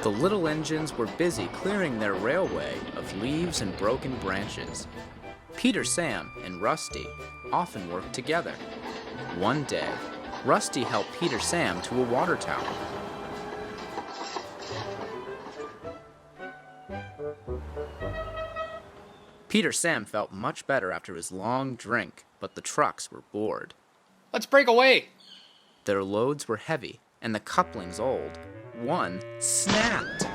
The little engines were busy clearing their railway of leaves and broken branches. Peter, Sam, and Rusty often worked together. One day, Rusty helped Peter Sam to a water tower. Peter Sam felt much better after his long drink, but the trucks were bored. Let's break away! Their loads were heavy, and the couplings old. One snapped.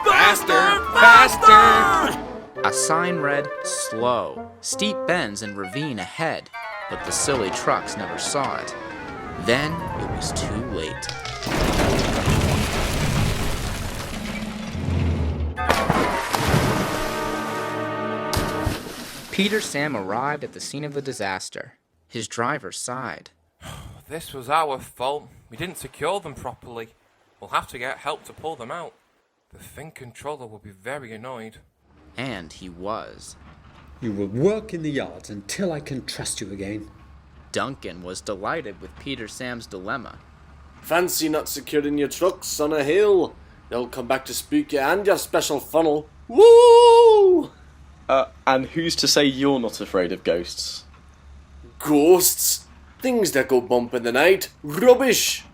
Faster! Faster! A sign read, slow, steep bends and ravine ahead, but the silly trucks never saw it. Then it was too late. Peter Sam arrived at the scene of the disaster. His driver sighed. This was our fault. We didn't secure them properly. We'll have to get help to pull them out. The thing controller will be very annoyed. And he was. You will work in the yards until I can trust you again. Duncan was delighted with Peter Sam's dilemma. Fancy not securing your trucks on a hill. They'll come back to spook you and your special funnel. Woo! And who's to say you're not afraid of ghosts? Ghosts? Things that go bump in the night. Rubbish!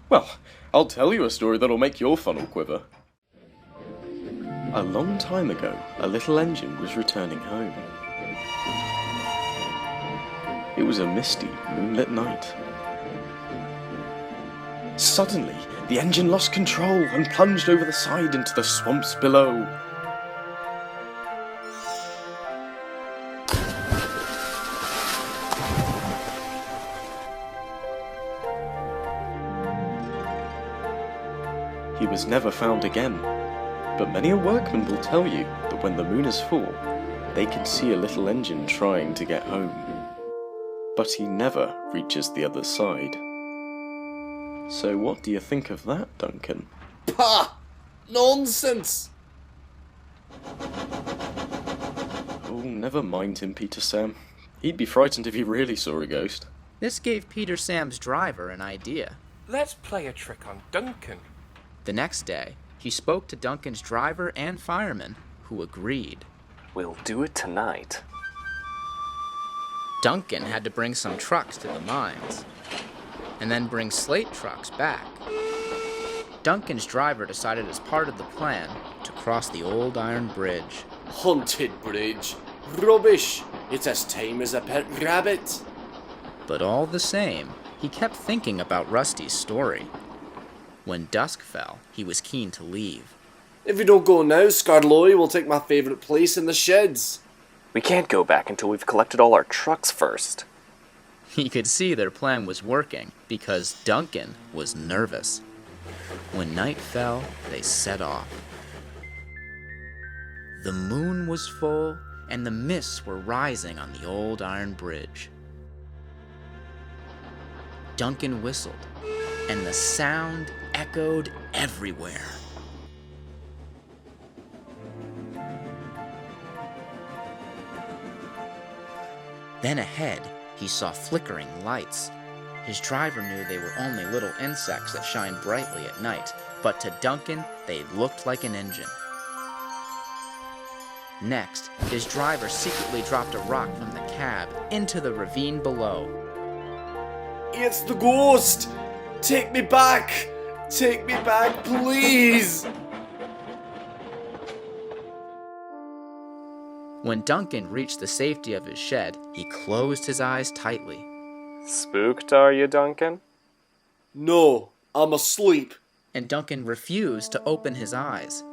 Well, I'll tell you a story that'll make your funnel quiver. A long time ago, a little engine was returning home. It was a misty, moonlit night. Suddenly, the engine lost control and plunged over the side into the swamps below. He was never found again, but many a workman will tell you that when the moon is full, they can see a little engine trying to get home. But he never reaches the other side. So what do you think of that, Duncan? Pah! Nonsense! Oh, never mind him, Peter Sam. He'd be frightened if he really saw a ghost. This gave Peter Sam's driver an idea. Let's play a trick on Duncan. The next day, he spoke to Duncan's driver and fireman, who agreed. We'll do it tonight. Duncan had to bring some trucks to the mines, and then bring slate trucks back. Duncan's driver decided as part of the plan to cross the old iron bridge. Haunted bridge. Rubbish! It's as tame as a pet rabbit. But all the same, he kept thinking about Rusty's story. When dusk fell, he was keen to leave. If you don't go now, Scarloy will take my favourite place in the sheds. We can't go back until we've collected all our trucks first. He could see their plan was working because Duncan was nervous. When night fell, they set off. The moon was full, and the mists were rising on the old iron bridge. Duncan whistled, and the sound echoed everywhere. Then ahead, he saw flickering lights. His driver knew they were only little insects that shine brightly at night, but to Duncan, they looked like an engine. Next, his driver secretly dropped a rock from the cab into the ravine below. It's the ghost! Take me back! Take me back, please! When Duncan reached the safety of his shed, he closed his eyes tightly. Spooked, are you, Duncan? No, I'm asleep. And Duncan refused to open his eyes.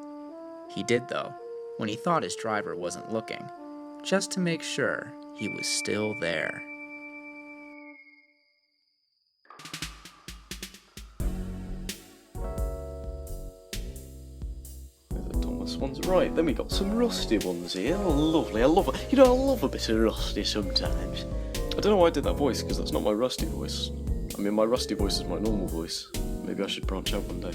He did, though, when he thought his driver wasn't looking, just to make sure he was still there. Thomas one's right. Then we got some rusty ones here. Oh, lovely. I love it. You know, I love a bit of rusty sometimes. I don't know why I did that voice, because that's not my rusty voice. I mean, my rusty voice is my normal voice. Maybe I should branch out one day.